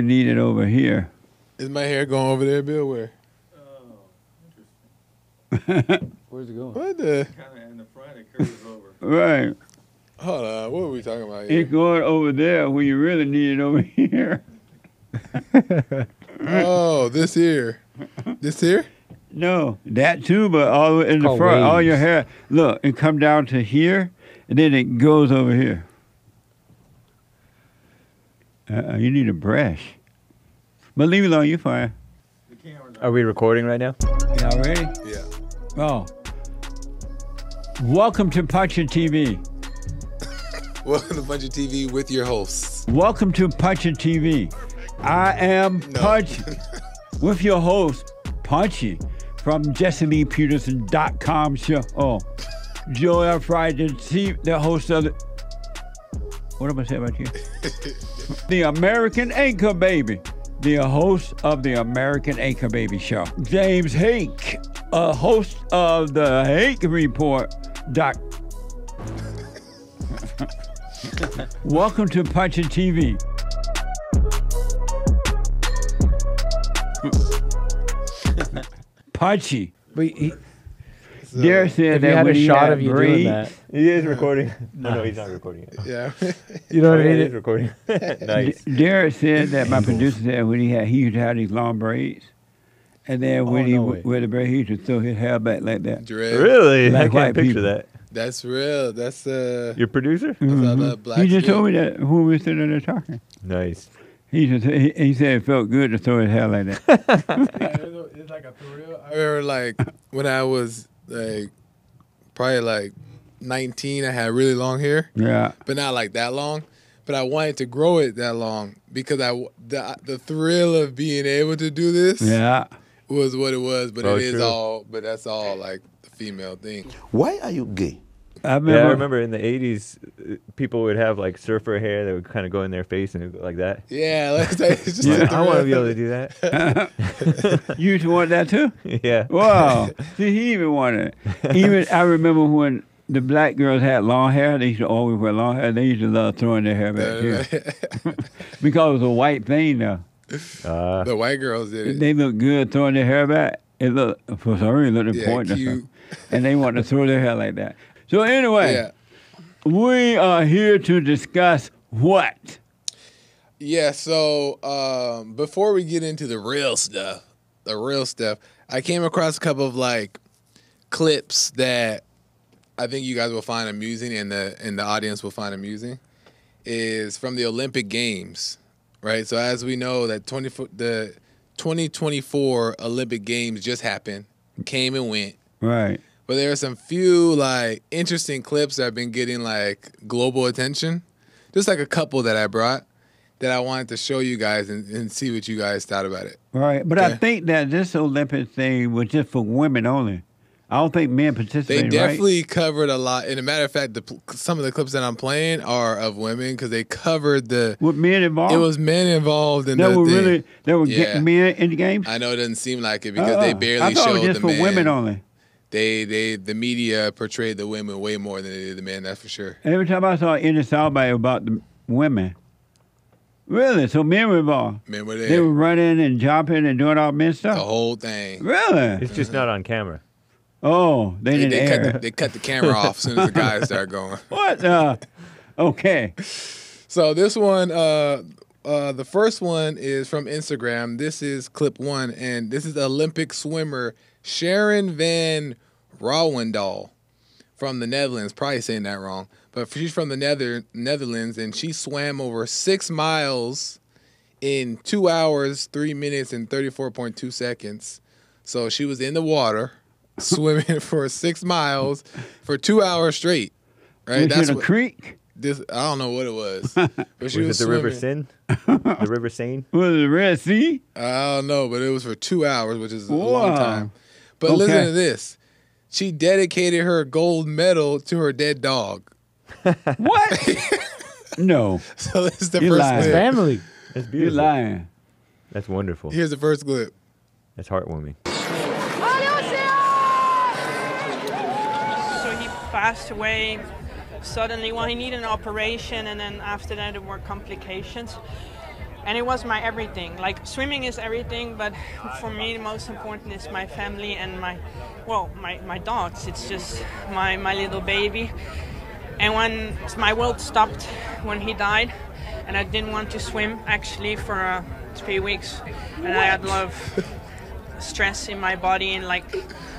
need it over here. Is my hair going over there, Bill? Where? Where's it going? What the? Kind of in the front, it curves over. Right. Hold on. What are we talking about here? It's going over there when you really need it over here. Oh, this here. This here? No, that too, but all in the Called front, all waves. your hair. Look, it come down to here, and then it goes over here. You need a brush. But leave it alone, you're fine. The camera's Are we recording right now? Y'all ready? Yeah. Oh. Welcome to Punchie TV. Welcome to Punchie TV with your hosts. Welcome to Punchie TV. I am Punchie with your host, Punchie, from JesseLeePeterson.com show. Oh, Joel Friday, the host of the... What am I saying about you? The American Anchor Baby. The host of the American Anchor Baby show. James Hake, a host of the Hake Report. Welcome to Punchie TV. Punchie. But he, Dare said if that you had when a he shot had of you braids, doing that, He is recording. No, he's not recording it. Yeah. you know what I He mean? is recording. Nice. Derek said that my producer said when he used to have these long braids, and then when he no way. wear the braid, he used to throw his hair back like that. Dread. Really? Like I white can't picture people. that. That's real. That's Your producer? that black He just skin. told me that when we were sitting there talking. Nice. He said it felt good to throw his hair like that. It's like a thrill. I remember like when I was like probably like 19, I had really long hair, Yeah. but not like that long. But I wanted to grow it that long because the thrill of being able to do this Yeah. was what it was. But Oh, it is true. all. But that's all like the female thing. Why are you gay? I Yeah, I remember in the 80s, people would have like surfer hair that would kind of go in their face and it would go like that. Yeah, let's say it's just Like, the I want to thrill. be able to do that. You used to want that too? Yeah. Wow. See, he even wanted it. Even I remember when the black girls had long hair, they used to always wear long hair. They used to love throwing their hair back here. Because it was a white thing now. The white girls did it. They look good throwing their hair back. It looked, for some reason, it looked Yeah, important. or cute. something. And they want to throw their hair like that. So anyway, Yeah. we are here to discuss what? Yeah, so before we get into the real stuff, I came across a couple of like clips that I think you guys will find amusing and the audience will find amusing. Is from the Olympic Games, right? So as we know that the 2024 Olympic Games just happened, came and went. Right. But there are some few like interesting clips that have been getting like global attention. Just like a couple that I brought that I wanted to show you guys and see what you guys thought about it. Right. But I Okay. think that this Olympic thing was just for women only. I don't think men They participated, definitely covered a lot. And a matter of fact, some of the clips that I'm playing are of women because they covered the. With men involved? It was men involved in That the were thing. really, that were Yeah. getting men in the games? I know it doesn't seem like it because they barely I thought showed it was just the for men. women only. The media portrayed the women way more than they did the men. That's for sure. Every time I saw any soundbite about the women. Really? So men were involved? Men were They there. were running and jumping and doing all men The stuff? whole thing. Really? It's just not on camera. Oh, they didn't air. They cut the camera off as soon as the guys start going. What? Okay. So this one, the first one is from Instagram. This is clip 1, and this is Olympic swimmer Sharon van Rouwendaal from the Netherlands. Probably saying that wrong, but she's from the Netherlands, and she swam over 6 miles in 2 hours, 3 minutes, and 34.2 seconds. So she was in the water swimming for 6 miles for 2 hours straight. Right? Was it a creek? I don't know what it was. But she Was it the River swimming. Seine? The River Seine? Was it the Red Sea? I don't know, but it was for 2 hours, which is a Wow. long time. But Okay. listen to this. She dedicated her gold medal to her dead dog. What? No. So this is the You're first lying. clip. Family. That's You're beautiful. lying. That's wonderful. Here's the first clip. That's heartwarming. So he passed away suddenly. Well, he needed an operation, and then after that there were complications. And it was my everything. Like, swimming is everything, but for me, the most important is my family and my dogs. It's just my little baby. And when my world stopped when he died, and I didn't want to swim actually for 3 weeks, and I had a lot of stress in my body and like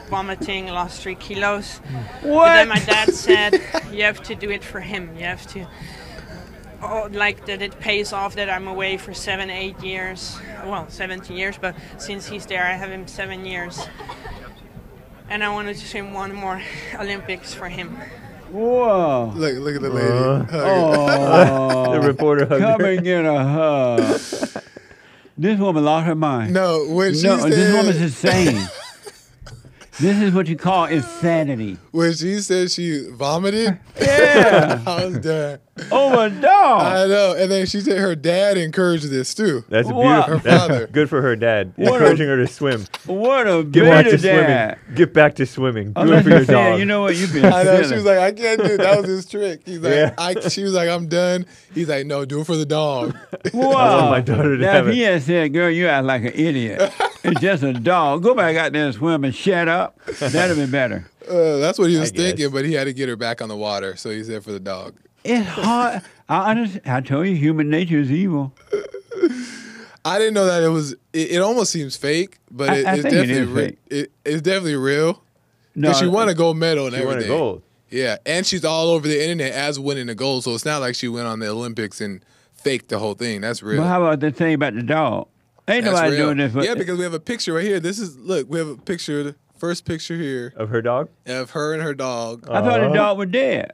vomiting, lost 3 kilos. What? But then my dad said, you have to do it for him. You have to, like that it pays off that I'm away for 7-8 years. Well, 17 years, but since he's there, I have him 7 years. And I wanted to swim one more Olympics for him. Whoa. Look at the lady. Oh. The reporter hugged Come her. and get a hug. This woman lost her mind. No, when she No, said, this woman's insane. This is what you call insanity. when she said she vomited, Yeah. I was done. Over a dog. I know. And then she said her dad encouraged this too. That's a Wow. beautiful. Her That's father. good for her dad, What a- encouraging her to swim. What a Get back beta to swimming. dad. Get back to swimming. Do Unless it for your you said, dog. you know what, you've been I know. She silly. was like, I can't do it. That was his trick. He's like, Yeah. she was like, I'm done. He's like, no, do it for the dog. Wow. I want my daughter to now, have if he it. had said, girl, you act like an idiot. It's just a dog. Go back out there and swim and shut up. That'd have been better. That's what he was I guess. thinking, but he had to get her back on the water, so he said for the dog. It's hard. I understand. I told you, human nature is evil. I didn't know that it was. It almost seems fake, but I it's think it definitely is fake. It's definitely real. No, Because she won a gold medal and She won everything. a gold. Yeah, and she's all over the internet as winning a gold. So it's not like she went on the Olympics and faked the whole thing. That's real. But how about the thing about the dog? Ain't That's nobody real. doing this. But Yeah, because we have a picture right here. We have a picture, the first picture here Of her dog? of her and her dog I thought the dog was dead.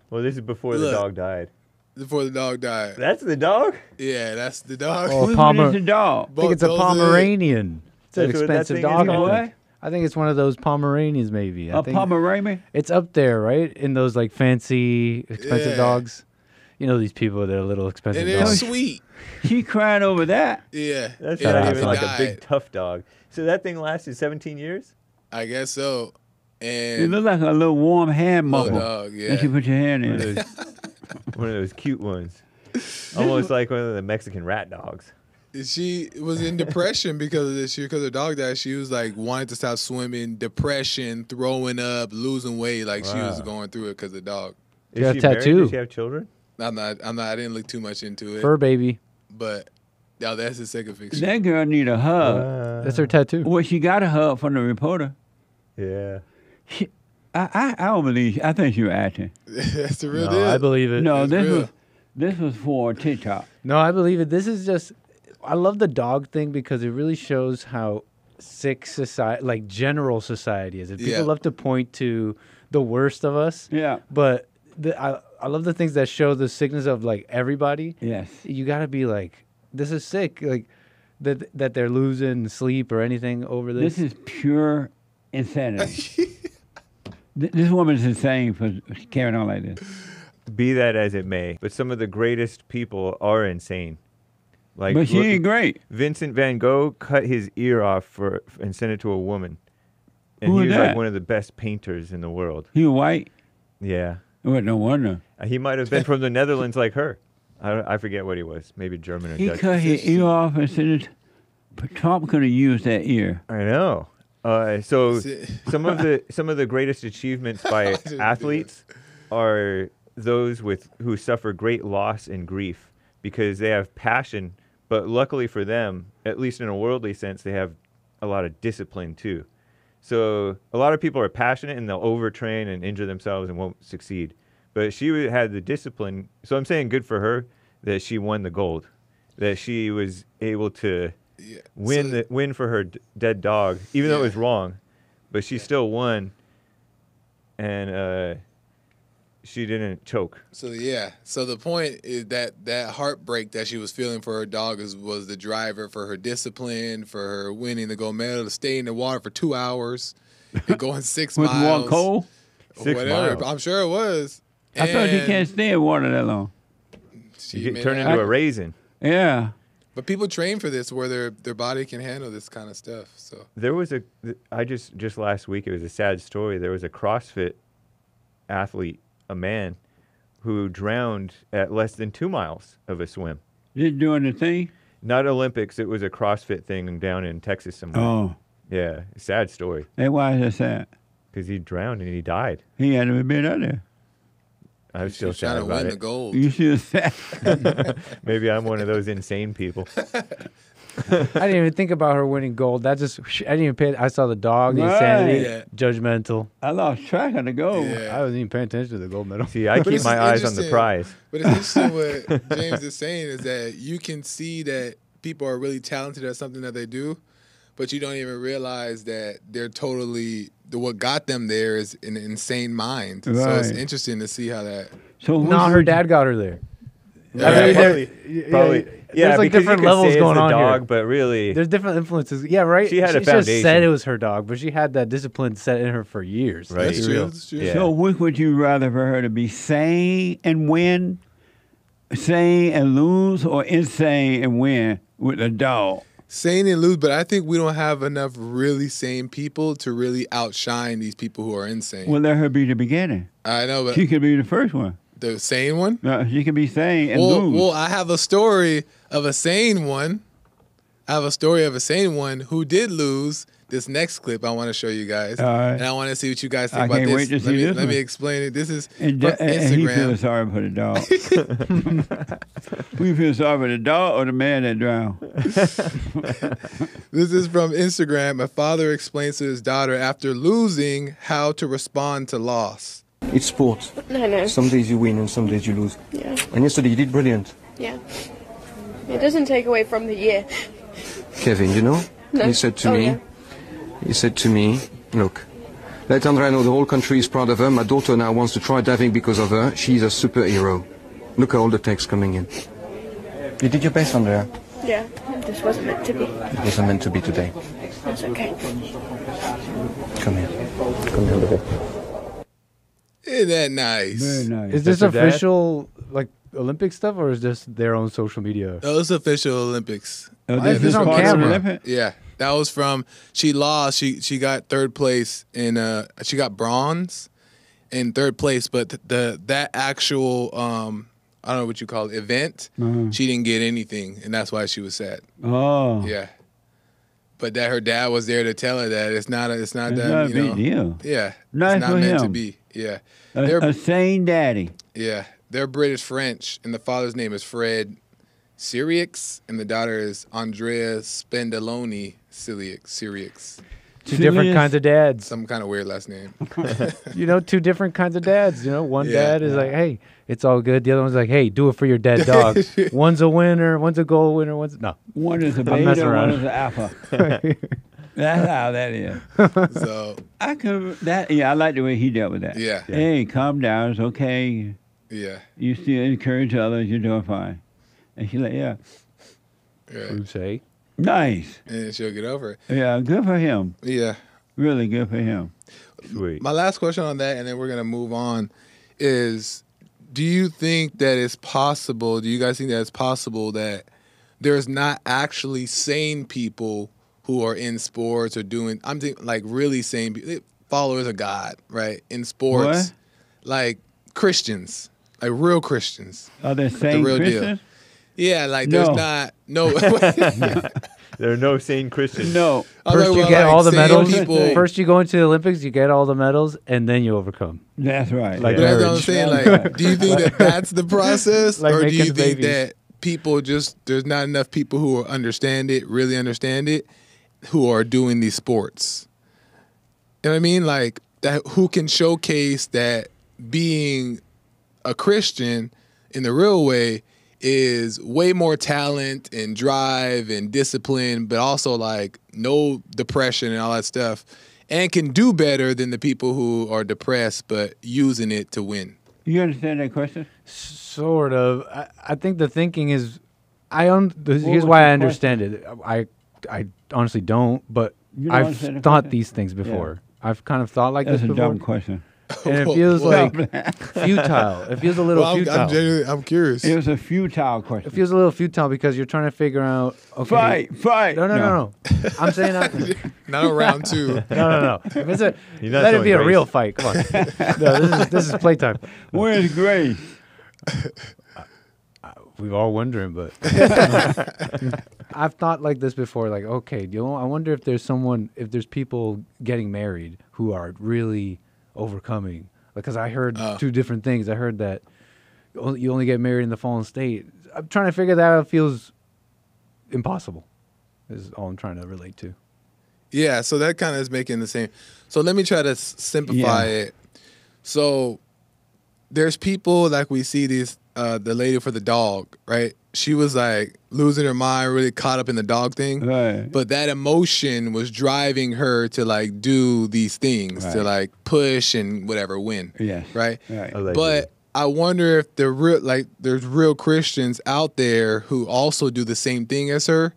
Well, this is before the Look. dog died. before the dog died. That's the dog? Yeah, that's the dog. Oh, Which Palmer- one is the dog? I think it's a Those are- Pomeranian. It's an That's what that expensive thing is dog. I called? think. I think it's one of those Pomeranians, maybe. I A think Pomeranian? it's up there, right? In those like fancy, expensive Yeah. dogs. You know these people that are little expensive And they're dogs. sweet. She crying over that. Yeah. That's Yeah, not it even like died. a big tough dog. So that thing lasted 17 years? I guess so. It And look like a little warm hand little muffle dog, that yeah. you put your hand One of in. those, one of those cute ones. Almost like one of the Mexican rat dogs. She was in depression because of this year, because her dog died. She was like wanting to stop swimming, depression, throwing up, losing weight. Like she was Wow. going through it because of the dog. She got a she married? tattoo. Does she have children? I didn't look too much into it, Fur baby. but now that's the second picture. That girl need a hug. That's her tattoo. Well, she got a hug from the reporter. Yeah. I don't believe. I think she was acting. That's the real No, deal. I believe it. No, That's real. this was for TikTok. No, I believe it. This is just. I love the dog thing because it really shows how sick society, like general society, is. And people Yeah. love to point to the worst of us, Yeah. but I love the things that show the sickness of like everybody. Yes. You got to be like, this is sick, like that they're losing sleep or anything over this. This is pure insanity. This woman's insane for carrying on like this. Be that as it may, but some of the greatest people are insane. Like, But she look- ain't great. Vincent van Gogh cut his ear off and sent it to a woman. And Who he was was like that? one of the best painters in the world. He was white. Yeah. Well, no wonder. He might have been from the Netherlands like her. I forget what he was. Maybe German or He Dutch. cut his ear off and said it. But Trump could have used that ear. I know. So See- some of the greatest achievements by didn't do athletes are those who suffer great loss and grief because they have passion, but luckily for them, at least in a worldly sense, they have a lot of discipline too. So a lot of people are passionate and they'll overtrain and injure themselves and won't succeed. But she had the discipline. So I'm saying good for her that she won the gold, that she was able to Yeah. win for her dead dog, even though it Yeah. was wrong, but she still won, and she didn't choke. So the point is that heartbreak that she was feeling for her dog was the driver for her discipline, for her winning the gold medal, to stay in the water for 2 hours, and going 6 Was miles. one cold? 6 whatever. miles. I'm sure it was. I thought you And can't stay in water that long. she You made get turned it into a happen. raisin. Yeah. But people train for this where their body can handle this kind of stuff. So There was I just last week, it was a sad story. There was a CrossFit athlete, a man, who drowned at less than 2 miles of a swim. Just doing the thing. Not Olympics. It was a CrossFit thing down in Texas somewhere. Oh, Yeah, sad story. and why is that sad? Because he drowned and he died. He had to been out there. I was still She's trying sad to about win the it. gold. You should have said. Maybe I'm one of those insane people. I didn't even think about her winning gold. That just I didn't even pay. I saw the dog, the insanity, Yeah. judgmental. I lost track of the goal. Yeah. I wasn't even paying attention to the gold medal. See, I But keep it's my eyes on the interesting. prize. But it's interesting what James is saying is that you can see that people are really talented at something that they do, but you don't even realize that they're totally what got them there is an insane mind. So it's Right. interesting to see how that. So No, her dad got her there. Yeah. I mean, Probably. Yeah, there's like because different you could levels say it's going the on dog, here. but really, There's different influences. Yeah, right. She had a just said foundation. it was her dog, but she had that discipline set in her for years. Right. Let's That's be true. real. That's true. Yeah. So which would you rather for her to be sane and win, sane and lose, or insane and win with a dog? Sane and lose, but I think we don't have enough really sane people to really outshine these people who are insane. Well, let her be the beginning. I know, but She could be the first one. the sane one. She could be sane and Well, lose. I have a story of a sane one. I have a story of a sane one who did lose. This next clip I want to show you guys, All right. and I want to see what you guys think I about can't this. wait to see let me, this let me one. explain it. This is and, from and he feels Instagram. sorry for the dog. We feel sorry for the dog or the man that drowned. This is from Instagram. A father explains to his daughter after losing how to respond to loss. It's sport. I know. Some days you win and some days you lose. Yeah. And yesterday you did brilliant. Yeah. It doesn't take away from the year. Kevin, you know? No. He said to Oh, me, yeah. look, let Andrea know the whole country is proud of her. My daughter now wants to try diving because of her. She's a superhero. Look at all the texts coming in. You did your best, Andrea. Yeah. This wasn't meant to be. It wasn't meant to be today. That's okay. Come here. Come here, baby. Isn't that nice? Very nice. Is this That's her dad? official like Olympic stuff, or is this their own social media? Oh, it's official Olympics. Oh, Why is this on part of the camera? Olympic? Yeah, that was from. She lost. She got third place in. She got bronze in third place, but that actual I don't know what you call it, event. She didn't get anything, and that's why she was sad. Oh. Yeah, but that her dad was there to tell her that it's not. It's not It's that. not a you big know. deal. Yeah, Nice it's not for meant to him. be. Yeah, A, they're a sane daddy. yeah they're British French, and the father's name is Fred Sirieix, and the daughter is Andrea Spendaloni Sirieix. Two different Serious? kinds of dads. Some kind of weird last name. You know, two different kinds of dads. You know, one Yeah. dad is like, "Hey, it's all good." The other one's like, "Hey, do it for your dead dog." One's a winner. One's a gold winner. One's no. One is a I'm beta, messing one around. is an alpha. That's how that is. So I could that. Yeah, I like the way he dealt with that. yeah, Hey, calm down. It's okay. yeah, You still encourage others. You're doing fine. And she's like, yeah, yeah. Who say? nice. And she'll get over it. Yeah, good for him. Yeah. Really good for him. sweet. My last question on that, and then we're gonna move on, is: do you think that it's possible? Do you guys think that it's possible that there's not actually sane people who are in sports or doing? I'm thinking like really sane followers of God, right? In sports, like Christians, like real Christians. Are they sane real deal. Christians? Yeah, like No. there's not no. There are no sane Christians. No. First, you get all the sane medals. people. First, you go into the Olympics, you get all the medals, and then you overcome. That's right. Like But that's what I'm marriage. saying. That's right. Like, do you think that that's the process, Like or do you making think babies. that people just there's not enough people who understand it, really understand it, who are doing these sports? You know what I mean? Like that, who can showcase that being a Christian in the real way is way more talent and drive and discipline, but also like no depression and all that stuff, and can do better than the people who are depressed but using it to win. You understand that question? Sort of. I think the thinking is, here's was why the I understand it. I honestly don't, but You don't I've understand the thought question? these things before. I've kind of thought like That's this a before, dumb question. and it feels Well, like futile. It feels a little Well, futile. I'm curious. It was a futile question. It feels a little futile because you're trying to figure out. Okay, Fight. No. I'm saying not. Not around two. No. If it's a, You're not let it showing be a grace. real fight. Come on. No, this is playtime. Where's Grace? We've all wondering, but I've thought like this before. Like, okay, I wonder if there's people getting married who are really overcoming. Because I heard two different things. I heard that you only get married in the fallen state. I'm trying to figure that out. It feels impossible. Is all I'm trying to relate to. Yeah, so that kind of is making the same. So let me try to simplify it. So there's people like we see these, the lady for the dog, right? She was like losing her mind, really caught up in the dog thing. Right. But that emotion was driving her to like do these things, to like push and whatever, win. Yes. Right? Right. But I wonder if there's real Christians out there who also do the same thing as her,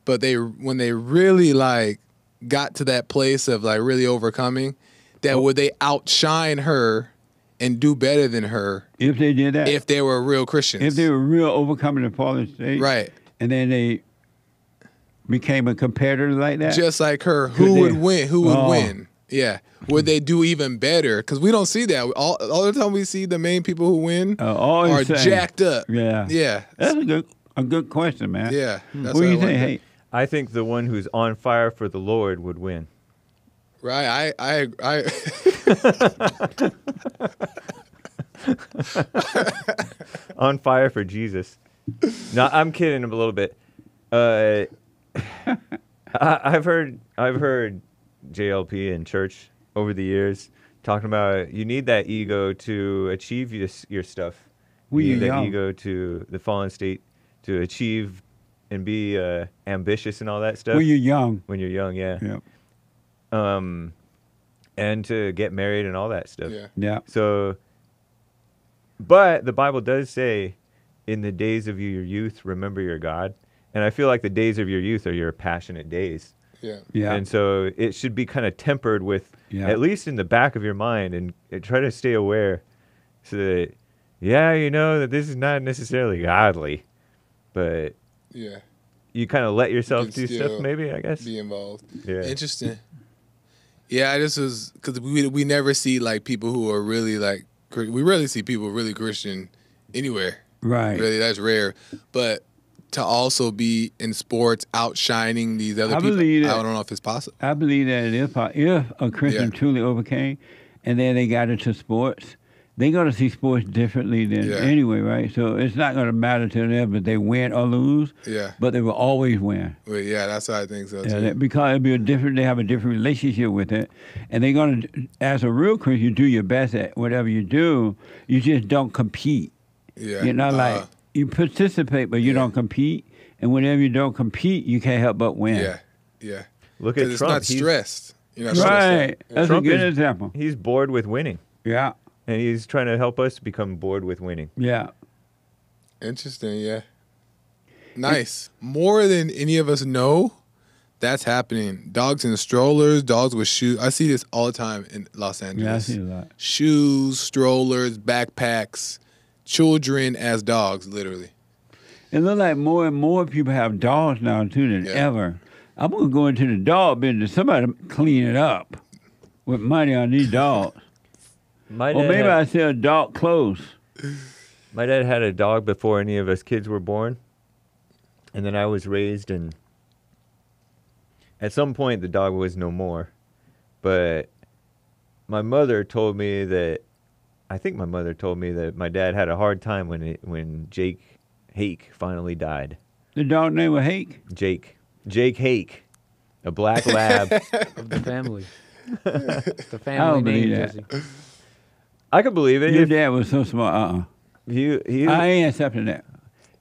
but when they really like got to that place of like really overcoming, that would they outshine her and do better than her if they did that? If they were real Christians. If they were real overcoming the fallen state. Right. And then they became a competitor like that? Just like her, who would win? Who would win? Yeah. Would they do even better? Because we don't see that. All the time we see the main people who win are jacked up. Yeah. Yeah. That's a good question, man. Yeah. What do you think? Hey, I think the one who's on fire for the Lord would win. Right. I On fire for Jesus. No, I'm kidding a little bit. I've heard JLP in church over the years talking about you need that ego to achieve your stuff. You need that ego to the fallen state to achieve and be ambitious and all that stuff. when you're young. When you're young, yeah. Yeah. And to get married and all that stuff. Yeah. Yeah. So, but the Bible does say, in the days of your youth, remember your God. And I feel like the days of your youth are your passionate days. Yeah. Yeah. And so it should be kind of tempered with, at least in the back of your mind, and try to stay aware so that, that this is not necessarily godly, but you kind of let yourself do stuff maybe, I guess. Be involved. Yeah. Interesting. Yeah, I just was, because we never see like people who are really like, we rarely see people really Christian anywhere. Right. Really, that's rare. But to also be in sports outshining these other people, I don't know if it's possible. I believe that if a Christian truly overcame and then they got into sports, they're going to see sports differently than anyway, right? So it's not going to matter to them if they win or lose, but they will always win. Well, yeah, that's what I think so, too. Because it'll be they have a different relationship with it. And they're going to, as a real Christian, you do your best at whatever you do. You just don't compete. Yeah. You're not like, you participate, but you don't compete. And whenever you don't compete, you can't help but win. Yeah, yeah. Look at Trump. It's not stressed. You're not right. stressed. That's Trump a good example. He's bored with winning. Yeah. And he's trying to help us become bored with winning. Yeah. Interesting, yeah. Nice. More than any of us know, that's happening. Dogs in strollers, dogs with shoes. I see this all the time in Los Angeles. Yeah, I see a lot. Shoes, strollers, backpacks, children as dogs, literally. It looks like more and more people have dogs now, too, than ever. I'm going to go into the dog business. Somebody clean it up with money on these dogs. Or maybe I sell dog clothes. My dad had a dog before any of us kids were born. And then I was raised, and at some point the dog was no more. But my mother told me that, I think my mother told me that my dad had a hard time when Jake Hake finally died. The dog name was Hake? Jake Hake, a black lab. Of the family. The family name, Jesse. I could believe it. Your dad was so smart. He I ain't accepting that.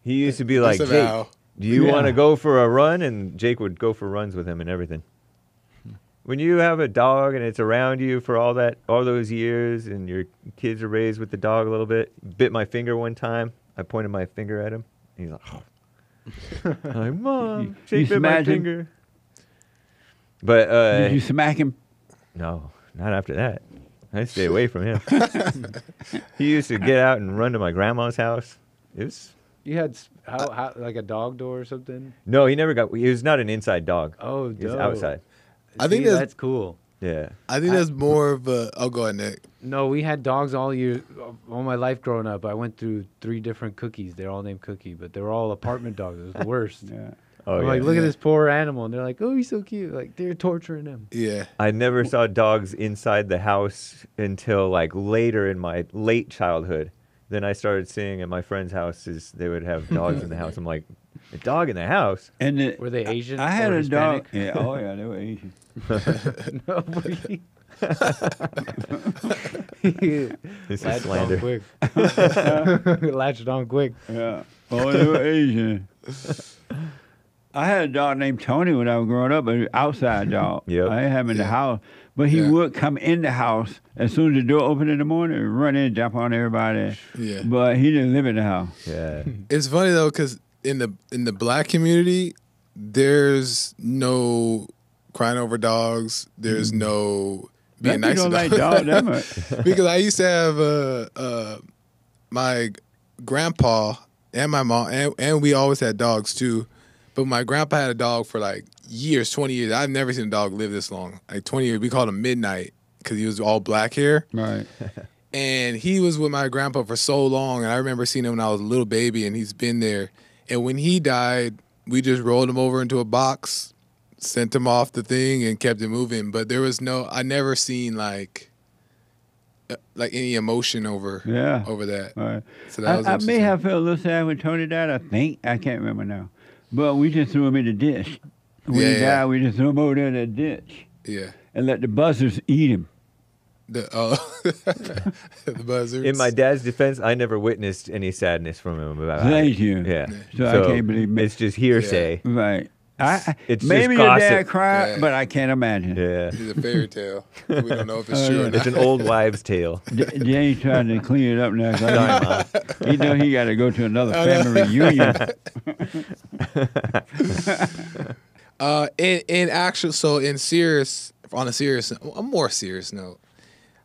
He used to be like, Jake, do you want to go for a run? And Jake would go for runs with him and everything. When you have a dog and it's around you for all those years, and your kids are raised with the dog a little bit, bit my finger one time. I pointed my finger at him. He's like, oh. I'm like, Mom, Jake bit my finger. But did you smack him? No, not after that. I stay away from him. He used to get out and run to my grandma's house. It was. You had how like a dog door or something? No, he never got. He was not an inside dog. Oh, he was outside. I think that's cool. Yeah. I think that's more of a. Oh, go ahead, Nick. No, we had dogs all my life growing up. I went through 3 different Cookies. They're all named Cookie, but they were all apartment dogs. It was the worst. Yeah. Oh, I'm yeah. like, look Yeah. at this poor animal, and they're like, oh, he's so cute. Like they're torturing him. Yeah. I never saw dogs inside the house until like later in my late childhood. Then I started seeing at my friends' houses they would have dogs in the house. I'm like, a dog in the house? And Were they Asian? I had or a dog. Hispanic? Yeah, oh yeah, they were Asian. No, but he This is latched on slander. quick. Latched on quick. Yeah. Oh, they were Asian. I had a dog named Tony when I was growing up, an outside dog. Yep. I didn't have him in the Yeah. house. But he Yeah. would come in the house as soon as the door opened in the morning, run in, jump on everybody. Yeah. But he didn't live in the house. Yeah. It's funny though, because in the black community, there's no crying over dogs. There's no being Black nice to people don't dogs. like dogs that much. Because I used to have my grandpa and my mom, and we always had dogs too. But my grandpa had a dog for like years, 20 years. I've never seen a dog live this long. Like 20 years. We called him Midnight because he was all black hair. Right. And he was with my grandpa for so long. And I remember seeing him when I was a little baby, and he's been there. And when he died, we just rolled him over into a box, sent him off the thing, and kept it moving. But there was I never seen like any emotion over that. Right. So that was I may interesting. have felt a little sad when Tony died, I think. I can't remember now. But we just threw him in the ditch. When he Yeah. died, we just threw him over there in the ditch Yeah. and let the buzzards eat him. The the buzzards. In my dad's defense, I never witnessed any sadness from him about Thank it. you. Yeah. So I can't believe it's just hearsay. Right. It's Maybe just your gossip. dad cried, Yeah. but I can't imagine. Yeah. It's a fairy tale. We don't know if it's true or It's not. an old wives' tale. Jay's trying to clean it up now. 'Cause he know he got to go to another family reunion. On a more serious note,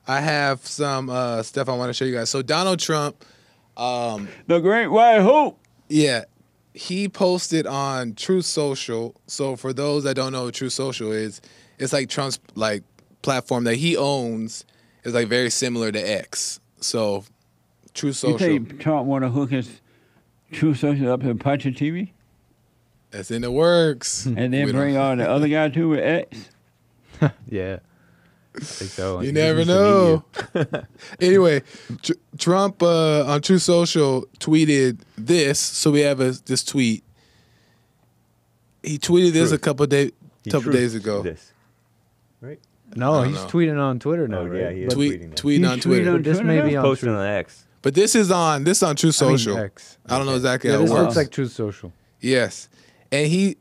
I have some stuff I want to show you guys. So Donald Trump, The Great White Hope. yeah, he posted on Truth Social. So for those that don't know what Truth Social is, it's like Trump's like platform that he owns. Is like very similar to X. So Truth You Social, think Trump want to hook his True Social up to Punchie TV that's in the works. and We then don't- bring all the other guy too with X? Yeah. I think so. You He never needs to meet know. Anyway, Trump on True Social tweeted this. So we have this tweet. He tweeted this Truth. a couple days He couple truths days ago. This. Right? No, I don't he's know. tweeting on Twitter now, Oh, right? yeah, he is. But Tweet tweeting now. tweeting on He's tweeting Twitter. on this Twitter may now? be on Posting Truth. on X. But this is on True I mean, Social. X. I don't know exactly Yeah, how it this works. looks like Truth Social. Yes. And he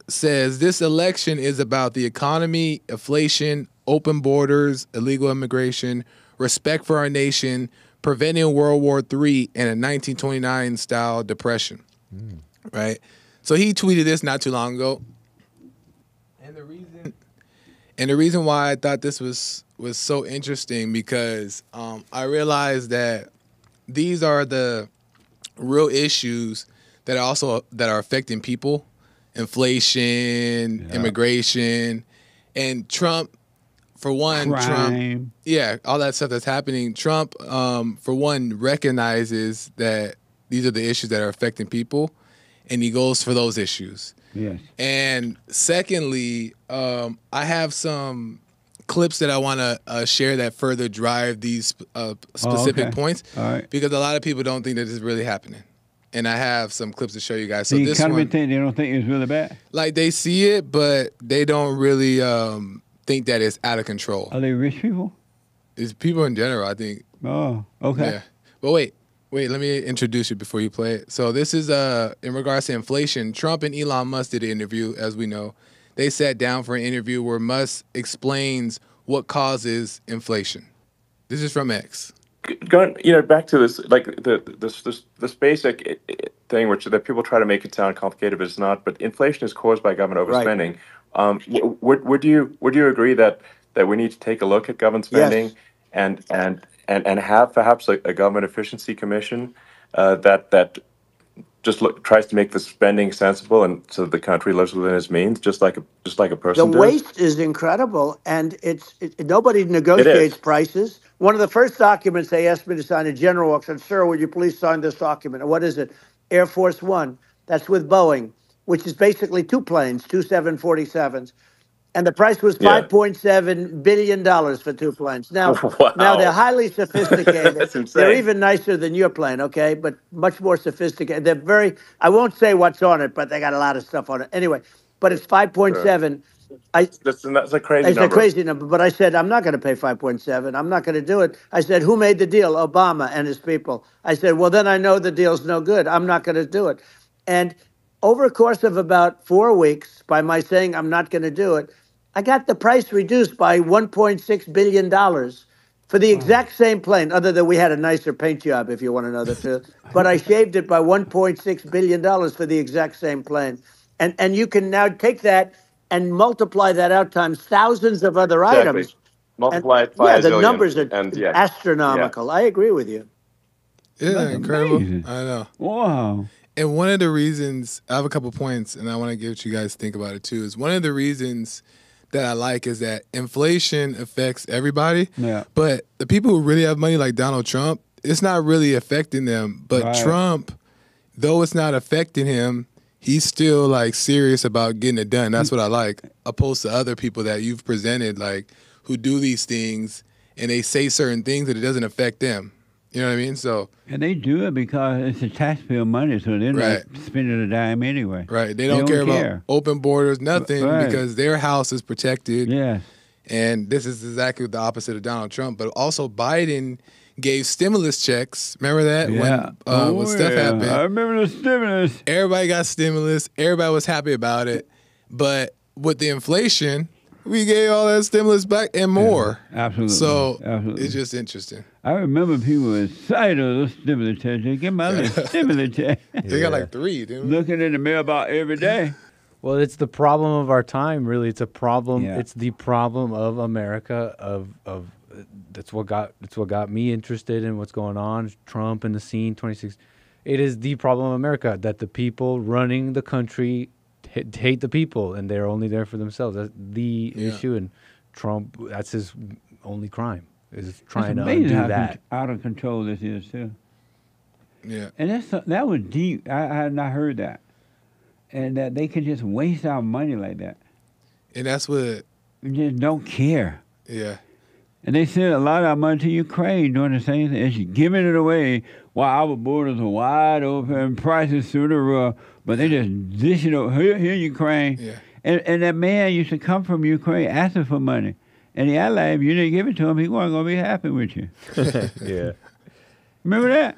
says this election is about the economy, inflation, open borders, illegal immigration, respect for our nation, preventing World War III and a 1929 style depression. Right? So he tweeted this not too long ago. And the reason why I thought this was so interesting because I realized that these are the real issues that are affecting people, inflation, immigration, and Trump. For one, Trump, Crime. yeah, all that stuff that's happening. Trump, for one, recognizes that these are the issues that are affecting people, and he goes for those issues. Yes. And secondly, I have some clips that I want to share that further drive these specific okay. points All right. because a lot of people don't think that this is really happening. And I have some clips to show you guys. So The this economy one, thing, they don't think it's really bad. like they see it, but they don't really think that it's out of control. Are they rich people? It's people in general, I think. Oh, okay. Yeah. But wait, let me introduce you before you play it. So this is in regards to inflation. Trump and Elon Musk did an interview, as we know. They sat down for an interview where Musk explains what causes inflation. This is from X. Going, back to this, like this basic thing, which that people try to make it sound complicated, but it's not. But inflation is caused by government overspending. Would you agree that we need to take a look at government spending and have perhaps a government efficiency commission that just tries to make the spending sensible and so that the country lives within its means, just like a person The does? waste is incredible, and nobody negotiates prices. One of the first documents they asked me to sign, a general said, "Sir, would you please sign this document?" And what is it? Air Force One. That's with Boeing. which is basically two planes, two 747s. And the price was Yeah. $5.7 billion for two planes. Now, Wow. now they're highly sophisticated. That's insane. They're even nicer than your plane, okay? But much more sophisticated. They're very, I won't say what's on it, but they got a lot of stuff on it. Anyway, but it's 5.7. That's a crazy It's number. a crazy number, but I said, I'm not going to pay 5.7. I'm not going to do it. I said, who made the deal? Obama and his people. I said, well, then I know the deal's no good. I'm not going to do it. And over a course of about 4 weeks, by my saying I'm not going to do it, I got the price reduced by $1.6 billion for the exact same plane, other than we had a nicer paint job, if you want to know the truth. But I shaved it by $1.6 billion for the exact same plane. And you can now take that and multiply that out times thousands of other items. Multiply it by yeah, a the zillion, numbers are and yeah. astronomical. I agree with you. Isn't that That's incredible? amazing. I know. Wow. And one of the reasons, I have a couple points, and I want to get what you guys think about it too, is one of the reasons that I like is that inflation affects everybody. Yeah. But the people who really have money, like Donald Trump, it's not really affecting them. But Right. Trump, though it's not affecting him, he's still like serious about getting it done. That's what I like, opposed to other people that you've presented, like who do these things and they say certain things that it doesn't affect them. You know what I mean? So And they do it because it's a taxpayer money, so they're Right. not spending a dime anyway. right, they don't care about open borders, nothing, Right. because their house is protected. Yes. And this is exactly the opposite of Donald Trump. But also Biden gave stimulus checks. Remember that Yeah. when stuff happened? I remember the stimulus. Everybody got stimulus. Everybody was happy about it. But with the inflation, we gave all that stimulus back and more. Absolutely. So Absolutely. it's just interesting. I remember people were excited of those stimulus checks. They get my little stimulus check. They got like 3, didn't we? Looking in the mailbox every day. Well, it's the problem of our time, really. It's a problem. Yeah. It's the problem of America. Of that's what got me interested in what's going on. Trump and the scene, 26. It is the problem of America that the people running the country hate the people, and they're only there for themselves. That's the issue. And Trump, that's his only crime, is trying to amazing undo how that. out of control this is too. Yeah. And that was deep. I had not heard that. And that they can just waste our money like that. And that's what, And just don't care. yeah. And they sent a lot of our money to Ukraine doing the same thing. And she's giving it away while our borders are wide open and prices through the roof. But they just dish it over. Here, Ukraine. Yeah. And that man used to come from Ukraine asking for money. And he act like if you didn't give it to him, he wasn't going to be happy with you. Yeah. Remember that?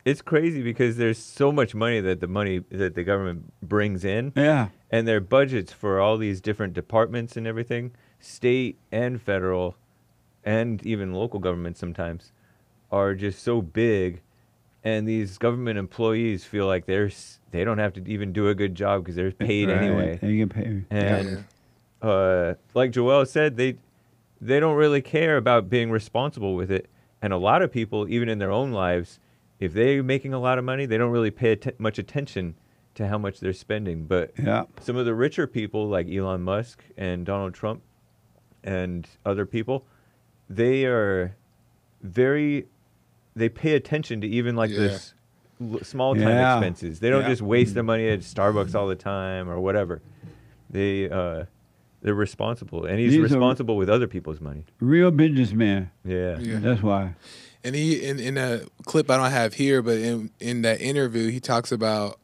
It's crazy because there's so much money that the government brings in. Yeah. And their budgets for all these different departments and everything, state and federal, and even local governments sometimes, are just so big. And these government employees feel like they don't have to even do a good job because they're paid Right. anyway. They get paid. And like Joel said, they don't really care about being responsible with it. And a lot of people, even in their own lives, if they're making a lot of money, they don't really pay much attention to how much they're spending. But Yeah. some of the richer people, like Elon Musk and Donald Trump and other people, they pay attention to even like this small time Yeah. expenses. They don't Yeah. just waste their money at Starbucks all the time or whatever. They're responsible, and he's These are- responsible with other people's money. Real businessman. Yeah. Yeah. That's why. And he in a clip I don't have here, but in that interview, he talks about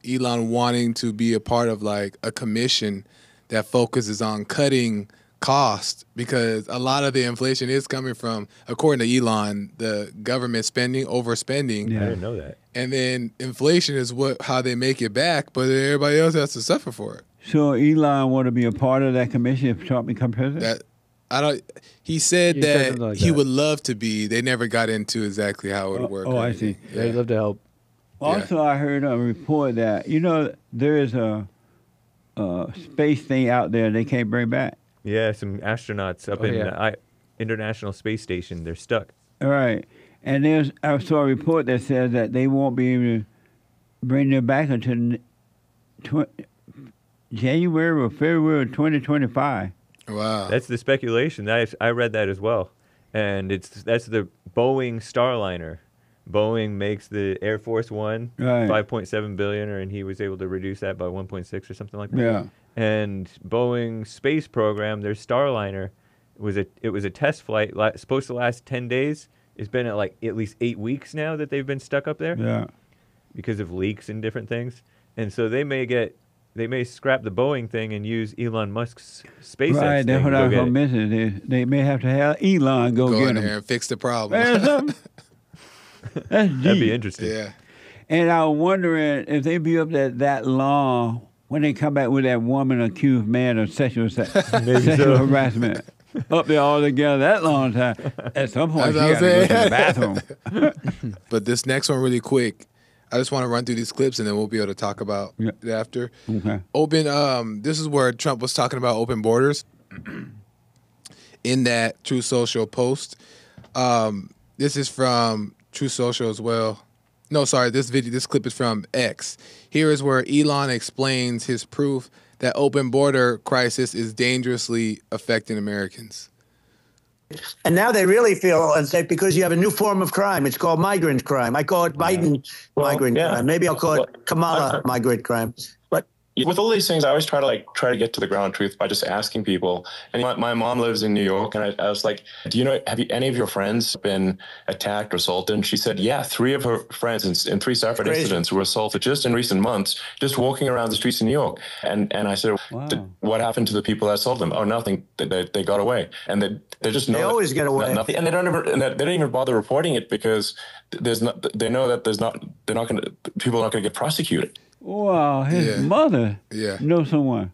Elon wanting to be a part of like a commission that focuses on cutting cost, because a lot of the inflation is coming from, according to Elon, the government overspending. Yeah. I didn't know that. And then inflation is how they make it back, but everybody else has to suffer for it. So Elon want to be a part of that commission if Trump become president? That I don't. He said He said that something like he that. would love to be. They never got into exactly how it would work. Oh, or I anything. see. They'd love to help. Also, I heard a report that, there is a space thing out there they can't bring back. Yeah, some astronauts up Oh, in yeah. the International Space Station, they're stuck. All right. And I saw a report that says that they won't be able to bring them back until January or February of 2025. Wow. That's the speculation. I read that as well. And that's the Boeing Starliner Boeing makes the Air Force One Right. 5.7 billion, and he was able to reduce that by 1.6 or something like that. Yeah. And Boeing's space program, their Starliner, it was a test flight supposed to last 10 days. It's been at least 8 weeks now that they've been stuck up there. Yeah. Because of leaks and different things. And so they may scrap the Boeing thing and use Elon Musk's SpaceX Right, thing that's what to I go was get going to it. mention. They may have to have Elon go in get there him. and fix the problem. Man, something. That's deep. That'd be interesting. Yeah. And I was wondering if they be up there that long when they come back with that woman accused man of sexual harassment. Up there all together that long time. At some point, she got to go to the bathroom. But this next one really quick. I just want to run through these clips and then we'll be able to talk about it after. Okay. This is where Trump was talking about open borders in that True Social post. This is from True Social as well. No, sorry, this clip is from X. Here is where Elon explains his proof that open border crisis is dangerously affecting Americans. And now they really feel unsafe because you have a new form of crime. It's called migrant crime. I call it Biden migrant crime. Maybe I'll call it Kamala migrant crime. But with all these things, I always try to get to the ground truth by just asking people. And my mom lives in New York, and I was like, have any of your friends been attacked or assaulted? And she said, yeah, 3 of her friends in 3 separate incidents were assaulted just in recent months, just walking around the streets in New York. And I said, what happened to the people that assaulted them? Oh, nothing. They got away. And they just know they always get away. Nothing. And they don't even bother reporting it because they know that people are not going to get prosecuted. Wow, his mother knows someone.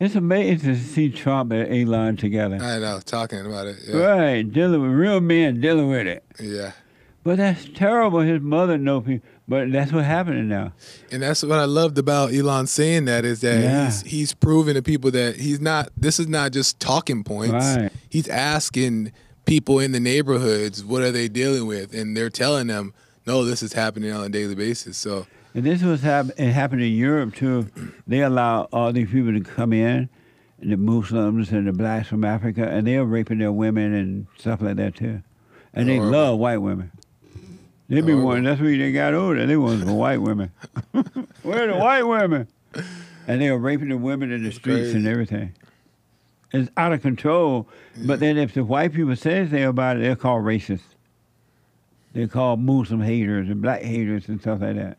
It's amazing to see Trump and Elon together. I know, talking about it. Yeah. Right, dealing with real men, dealing with it. Yeah. But that's terrible. His mother knows people, but that's what's happening now. And that's what I loved about Elon saying that is that he's proving to people that this is not just talking points. Right. He's asking people in the neighborhoods, what are they dealing with? And they're telling them, no, this is happening on a daily basis. So. And this was it happened in Europe too. They allow all these people to come in, the Muslims and the blacks from Africa, and they're raping their women and stuff like that too. And they love white women. They be wanting, that's why they got older. They wanted for white women. Where are the white women? And they were raping the women in the streets and everything. It's out of control. But then if the white people say anything about it, they're called racist. They're called Muslim haters and black haters and stuff like that.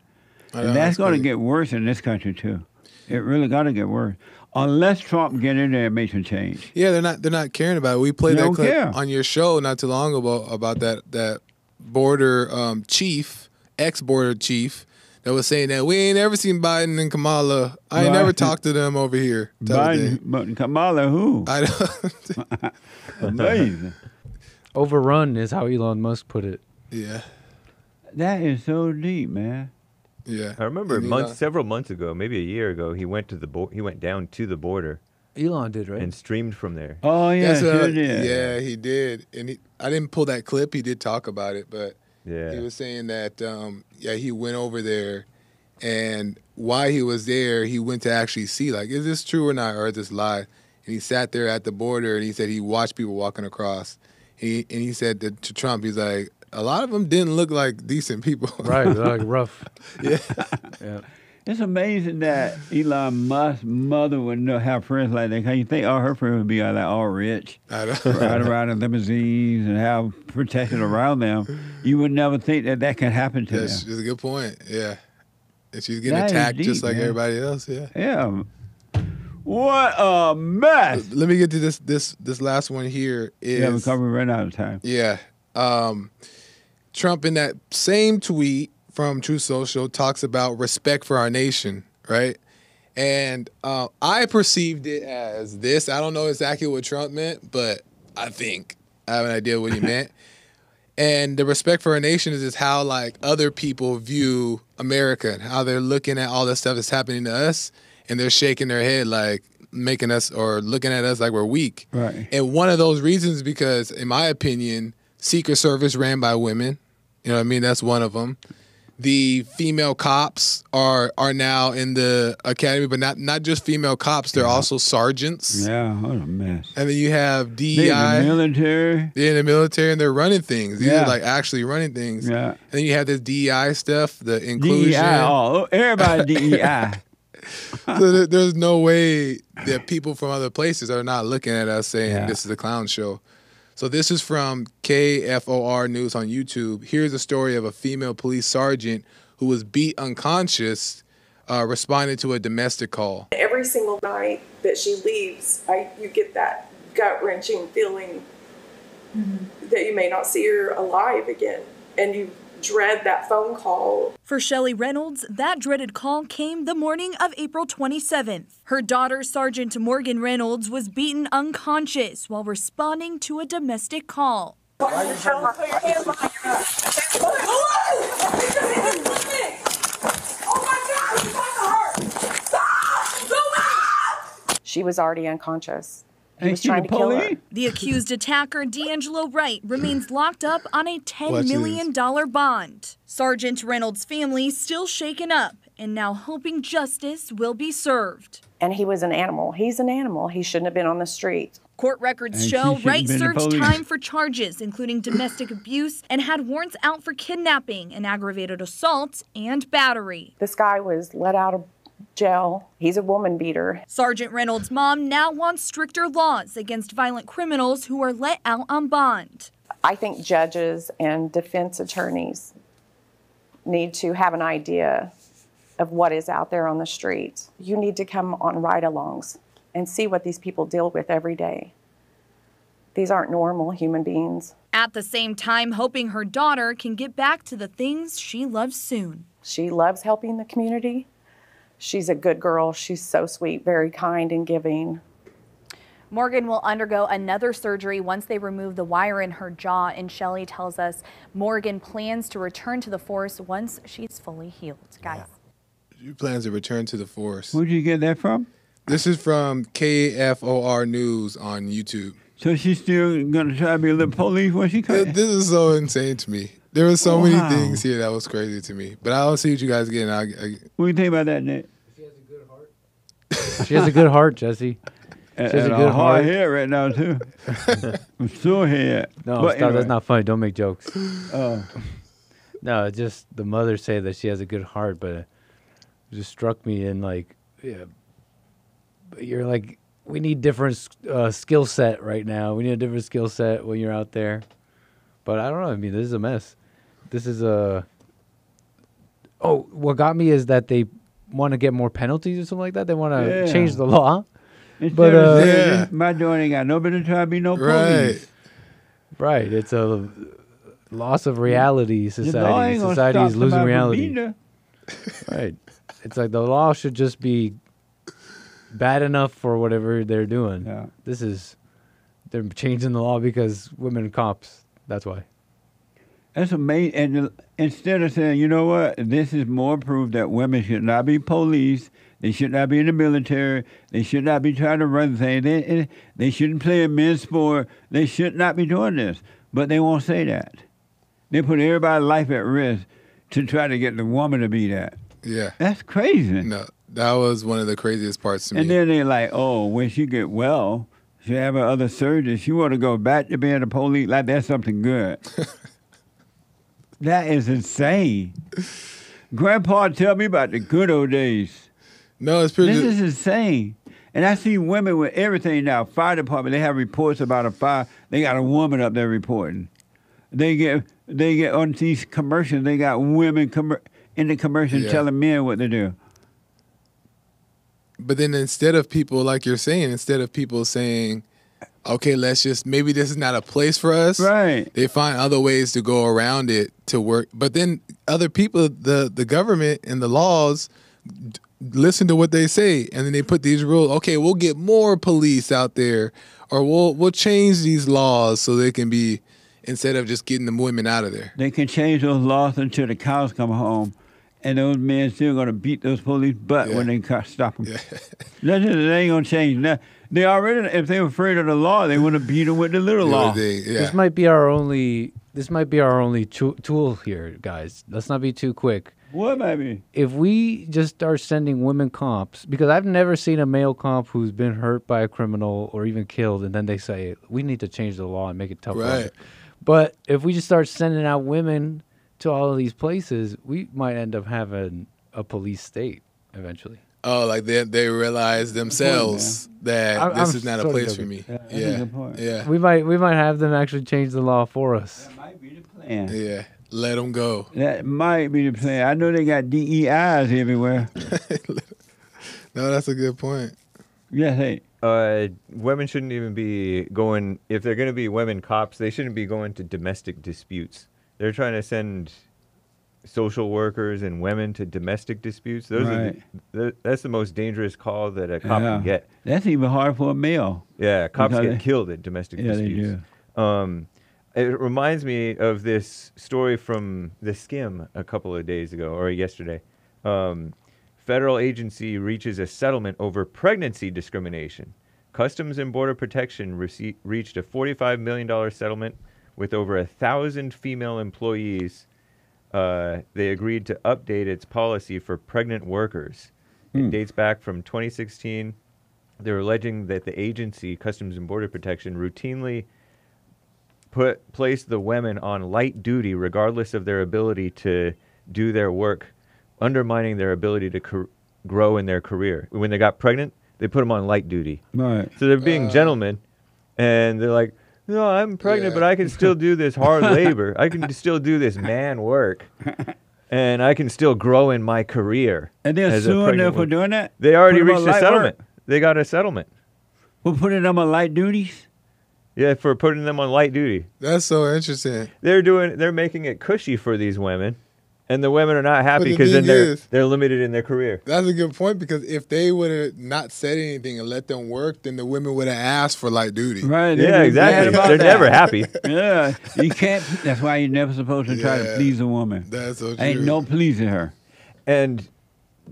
And that's going to get worse in this country too. It really got to get worse unless Trump get in there and make some change. Yeah, they're not caring about it. We played that clip on your show not too long ago about that border chief, ex-border chief, that was saying that we ain't ever seen Biden and Kamala. I ain't never talked to them over here. Biden, but Kamala who? I don't. Amazing. Overrun is how Elon Musk put it. Yeah. That is so deep, man. Yeah, I remember several months ago, maybe a year ago, he went down to the border. Elon did, right? And streamed from there. Oh yeah, sure did. Yeah, he did. And I didn't pull that clip. He did talk about it, but he was saying that he went over there, and while he was there, he went to actually see is this true or not, or is this lie? And he sat there at the border, and he said he watched people walking across. And he said that to Trump, he's like, a lot of them didn't look like decent people. Right, like rough. Yeah. It's amazing that Elon Musk's mother would have friends like that. How you think all her friends would be all rich, ride around in limousines and have protection around them? You would never think that could happen to them. That's a good point. Yeah. And she's getting that attacked deep, just like man. everybody else. Yeah. Yeah. What a mess. Let me get to this last one here. We're coming right out of time. Yeah. Trump in that same tweet from True Social talks about respect for our nation, right? And I perceived it as this. I don't know exactly what Trump meant, but I think I have an idea what he meant. And the respect for our nation is just how other people view America and how they're looking at all the stuff that's happening to us, and they're shaking their head making us or looking at us like we're weak. Right. And one of those reasons is because, in my opinion, Secret Service ran by women. You know what I mean? That's one of them. the female cops are now in the academy, but not just female cops. They're also sergeants. Yeah, what a mess. And then you have DEI. They're in the military. They're in the military, and they're running things. These Yeah. are like actually running things. Yeah. And then you have this DEI stuff, the inclusion. DEI, everybody DEI. So there's no way that people from other places are not looking at us saying Yeah. this is a clown show. So this is from KFOR News on YouTube. Here's a story of a female police sergeant who was beat unconscious, responding to a domestic call. Every single night that she leaves, you get that gut-wrenching feeling that you may not see her alive again, and you dread that phone call. For Shelley Reynolds, that dreaded call came the morning of April 27th. Her daughter, Sergeant Morgan Reynolds, was beaten unconscious while responding to a domestic call. She was already unconscious. He was Ain't she trying the to kill her. police? The accused attacker, D'Angelo Wright, remains locked up on a $10 Watch million bond. Sergeant Reynolds' family still shaken up and now hoping justice will be served. And he was an animal. He's an animal. He shouldn't have been on the street. Court records And show she shouldn't Wright have been the served police. time for charges including domestic abuse and had warrants out for kidnapping and aggravated assault and battery. This guy was let out of jail. He's a woman beater. Sergeant Reynolds' mom now wants stricter laws against violent criminals who are let out on bond. I think judges and defense attorneys need to have an idea of what is out there on the street. You need to come on ride-alongs and see what these people deal with every day. These aren't normal human beings. At the same time, hoping her daughter can get back to the things she loves soon. She loves helping the community. She's a good girl. She's so sweet, very kind and giving. Morgan will undergo another surgery once they remove the wire in her jaw, and Shelley tells us Morgan plans to return to the force once she's fully healed. Guys. She plans to return to the force. Where'd you get that from? This is from KFOR News on YouTube. So she's still gonna try to be a little police when she comes? This is so insane to me. There were so many things here that was crazy to me. But I'll see what you guys get. What do you think about that, Nick? She has a good heart, Jesse. She has a good hard heart. head right now too. I'm sore head. No, But stop. anyway. That's not funny. Don't make jokes. Oh. No, it's just the mother say that she has a good heart, but it just struck me in like, yeah. But you're like, we need different skill set right now. We need a different skill set when you're out there. But I don't know. I mean, this is a mess. This is a. Oh, what got me is that they want to get more penalties or something like that. They want to change the law. Instead of saying, my daughter ain't got no business trying to be no police. Right. It's a loss of reality. The law Society. ain't gonna Society stop is losing somebody from reality. beating her. Right. It's like the law should just be bad enough for whatever they're doing. Yeah. They're changing the law because women are cops. That's why. That's amazing. And instead of saying, you know what, this is more proof that women should not be police, they should not be in the military, they should not be trying to run things, they shouldn't play a men's sport, they should not be doing this. But they won't say that. They put everybody's life at risk to try to get the woman to be that. Yeah. That's crazy. No, that was one of the craziest parts to me. And then they're like, oh, when she get well, she have her other surgery, she want to go back to being a police, like that's something good. That is insane. Grandpa tell me about the good old days. No, it's pretty. This is insane. And I see women with everything now. Fire department, they have reports about a fire. They got a woman up there reporting. They get on these commercials. They got women in the commercials telling men what to do. But then instead of people, like you're saying, instead of people saying, okay, maybe this is not a place for us. Right. They find other ways to go around it to work. But then other people, the government and the laws listen to what they say, and then they put these rules. Okay, we'll get more police out there, or we'll change these laws so they can be, instead of just getting the women out of there. They can change those laws until the cows come home, and those men still going to beat those police butt when they stop them. They ain't going to change. Now, they already, if they were afraid of the law, they would have beat them with the little law. This might be our only this might be our only tool here, guys. Let's not be too quick. What, maybe? If we just start sending women comps, because I've never seen a male comp who's been hurt by a criminal or even killed, and then they say, we need to change the law and make it tougher. Right. But if we just start sending out women to all of these places, we might end up having a police state eventually. Oh, like they realize themselves that this is not a place for me. Yeah. We might have them actually change the law for us. That might be the plan. Yeah. Let them go. That might be the plan. I know they got DEIs everywhere. No, that's a good point. Yeah, hey. Women shouldn't even be going, if they're going to be women cops, they shouldn't be going to domestic disputes. They're trying to send social workers and women to domestic disputes. Those are that's the most dangerous call that a cop can get. That's even hard for a male. Yeah, cops get killed at domestic disputes. They do. It reminds me of this story from The Skim a couple of days ago, or yesterday. Federal agency reaches a settlement over pregnancy discrimination. Customs and Border Protection reached a $45 million settlement with over 1,000 female employees. They agreed to update its policy for pregnant workers. It dates back from 2016. They're alleging that the agency, Customs and Border Protection, routinely placed the women on light duty regardless of their ability to do their work, undermining their ability to grow in their career. When they got pregnant, they put them on light duty. Right. So they're being gentlemen, and they're like, no, I'm pregnant, but I can still do this hard labor. I can still do this man work, and I can still grow in my career. And they're suing them for doing that? They already reached a settlement. They got a settlement. For putting them on light duties? Yeah, for putting them on light duty. That's so interesting. They're making it cushy for these women, and the women are not happy because then they're limited in their career. That's a good point, because if they would have not said anything and let them work, then the women would have asked for light duty. Right. Yeah, exactly. They're never happy. Yeah. You can't. That's why you're never supposed to try to please a woman. That's so true. Ain't no pleasing her. And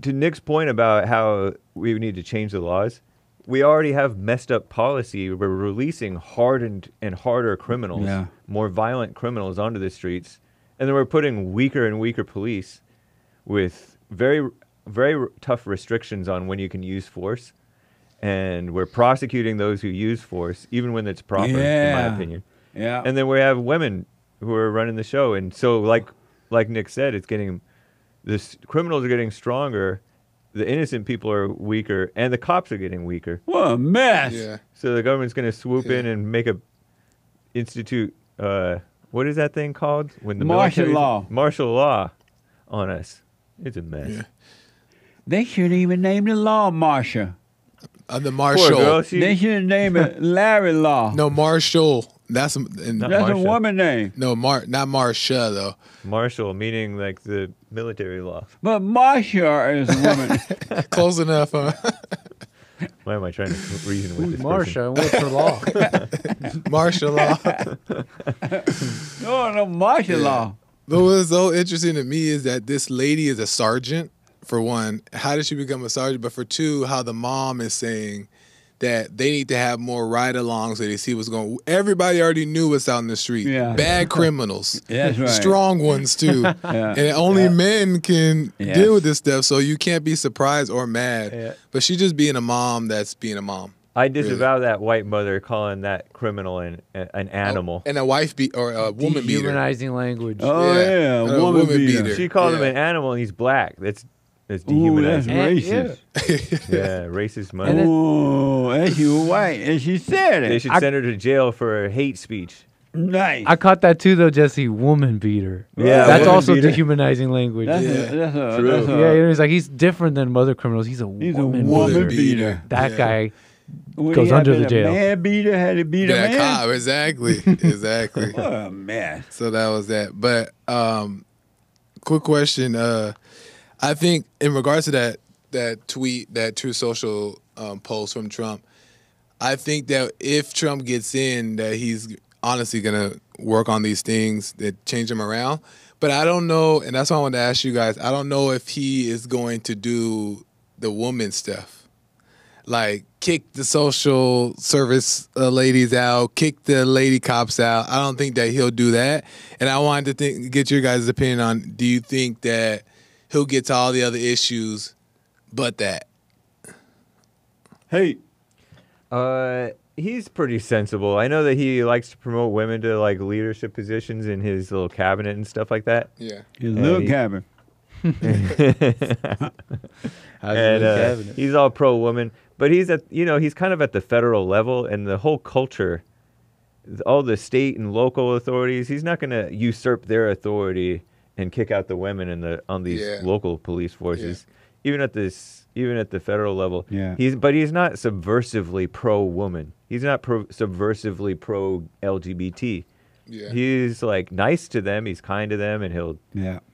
to Nick's point about how we need to change the laws, we already have messed up policy. We're releasing hardened and harder criminals, more violent criminals onto the streets. And then we're putting weaker and weaker police with very, very tough restrictions on when you can use force. And we're prosecuting those who use force, even when it's proper, in my opinion. Yeah. And then we have women who are running the show. And so, like Nick said, the criminals are getting stronger. The innocent people are weaker, and the cops are getting weaker. What a mess! Yeah. So the government's going to swoop in and institute. What is that thing called? When the martial law. Martial law on us. It's a mess. Yeah. They shouldn't even name the law Marshall. The Marshall. Poor girl, They should name it Larry Law. No, Marshall. That's a woman name. No, not Marsha though. Martial, meaning like the military law. But Marsha is a woman. Close enough, huh? Why am I trying to reason with this Marsha, what's her law? Martial law. No, martial law. But what's so interesting to me is that this lady is a sergeant, for one. How did she become a sergeant? But for two, how the mom is saying that they need to have more ride-alongs so they see what's going on. Everybody already knew what's out in the street. Yeah. Bad criminals. That's right. Strong ones, too. And only men can deal with this stuff, so you can't be surprised or mad. Yeah. But she's just being a mom that's being a mom. I disavow that white mother calling that criminal an animal. And a wife or a woman beater. Dehumanizing language. Oh, yeah. A woman beater. She called him an animal and he's black. That's dehumanizing. That's racist. Yeah, racist mother. Oh, and she was white, and she said it. They should send her to jail for hate speech. Nice. I caught that too, though, Jesse. Woman beater. Yeah, that's woman also beater. Dehumanizing language. That's True. Yeah, he's like, he's different than other criminals. He's a woman beater. That guy Would goes he have under been the a jail. Man beater had to beat a Yeah, man. cop, exactly. Exactly. What a mess. So that was that. But quick question. I think in regards to that tweet, that True Social post from Trump, I think that if Trump gets in, that he's honestly going to work on these things that change him around. But I don't know, and that's why I wanted to ask you guys, I don't know if he is going to do the woman stuff. like kick the social service ladies out, kick the lady cops out. I don't think that he'll do that. And I wanted to get your guys' opinion on, do you think that he'll get to all the other issues but that? Hey. He's pretty sensible. I know that he likes to promote women to like leadership positions in his little cabinet and stuff like that. Yeah. His little cabinet. And he's all pro woman, but he's he's kind of at the federal level, and the whole culture, all the state and local authorities, he's not going to usurp their authority and kick out the women on these local police forces. Even at the federal level, but he's not subversively pro woman. He's not subversively pro LGBT. Yeah. He's like nice to them. He's kind to them, and he'll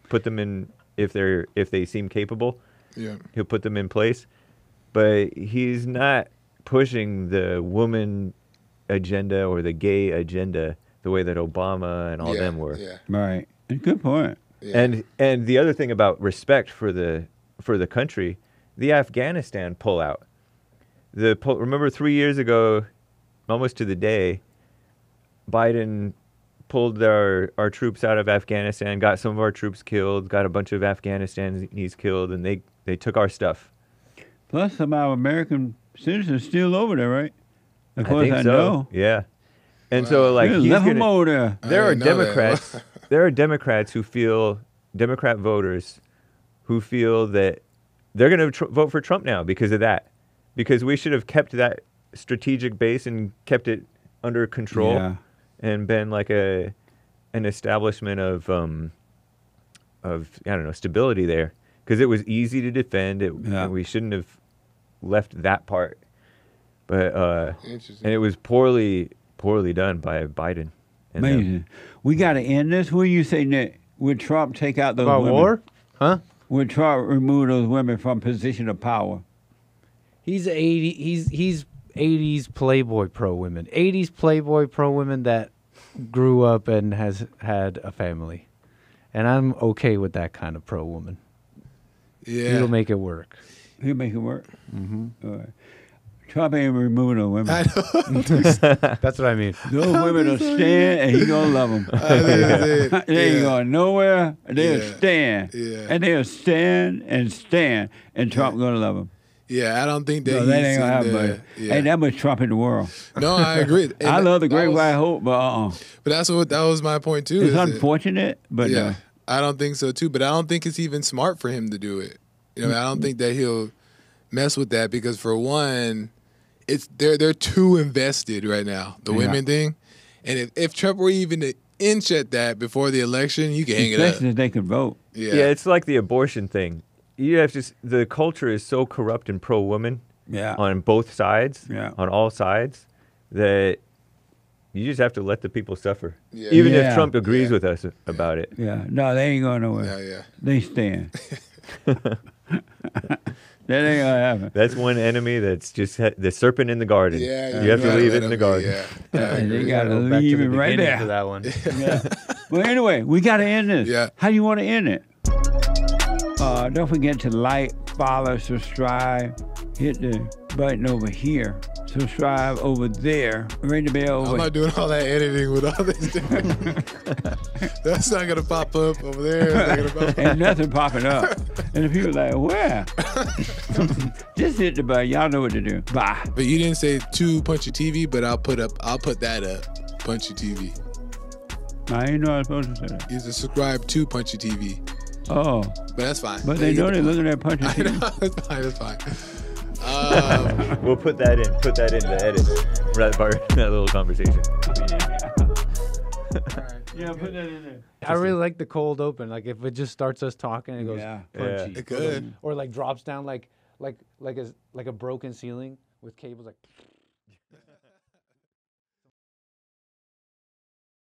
put them in if they seem capable. Yeah, he'll put them in place. But he's not pushing the woman agenda or the gay agenda the way that Obama and all them were. Yeah. Right. Good point. Yeah. And the other thing about respect for the country, the Afghanistan pullout. Remember 3 years ago, almost to the day, Biden pulled our troops out of Afghanistan, got some of our troops killed, got a bunch of Afghanistan killed, and they took our stuff. Plus, some of our American citizens still over there, right? Of I course, think I so. know. Yeah. And so, like, he's left them over there. There are Democrats. There are Democrats who feel, Democrat voters who feel that they're going to vote for Trump now because of that. Because we should have kept that strategic base and kept it under control and been like an establishment of I don't know, stability there. Because it was easy to defend. And we shouldn't have left that part. But and it was poorly done by Biden. Amazing. We got to end this. What do you say, Nick? Would Trump take out those women? War? Huh? Would Trump remove those women from position of power? He's 80s Playboy pro women. 80s Playboy pro women that grew up and has had a family. And I'm okay with that kind of pro woman. Yeah. He'll make it work. He'll make it work? Mm-hmm. All right. Trump ain't removing no women. I know. That's what I mean. Those women will stand, and he gonna love them. They ain't going nowhere. They'll stand, and they'll stand, and Trump gonna love them. Yeah, I don't think that that ain't gonna happen. Ain't that much Trump in the world. No, I agree. I love the Great White Hope, but But that was my point too. It's unfortunate, but I don't think so too. But I don't think it's even smart for him to do it. I don't think that he'll mess with that because for one, they're too invested right now, the women thing. And if Trump were even to inch at that before the election, you can hang it up. Especially if they can vote. Yeah, it's like the abortion thing. You have to. The culture is so corrupt and pro-woman on both sides, on all sides, that you just have to let the people suffer. Yeah. Even if Trump agrees with us about it. Yeah, no, they ain't going nowhere. They stand. That ain't gonna happen. That's one enemy that's just the serpent in the garden. Yeah, you have to leave it in the garden. They gotta leave it right there. For that one. Well, anyway, we gotta end this. Yeah. How do you want to end it? Don't forget to like, follow, subscribe. Hit the button over here. Subscribe over there. Ring the bell over. I'm not doing all that editing with all this. That's not gonna pop up over there. Ain't nothing popping up. And the people like, where? Just hit the button. Y'all know what to do. Bye. But you didn't say to Punchie TV, but I'll put that up. Punchie TV. I didn't know I was supposed to say that. You subscribe to Punchie TV. Oh. But that's fine. But they know they're looking at Punchie TV. That's fine. We'll put that in. Put that in the edit. That little conversation. Yeah, put that in there. I really like the cold open. Like if it just starts us talking, and it goes punchy. It could. Or like drops down like a broken ceiling with cables like.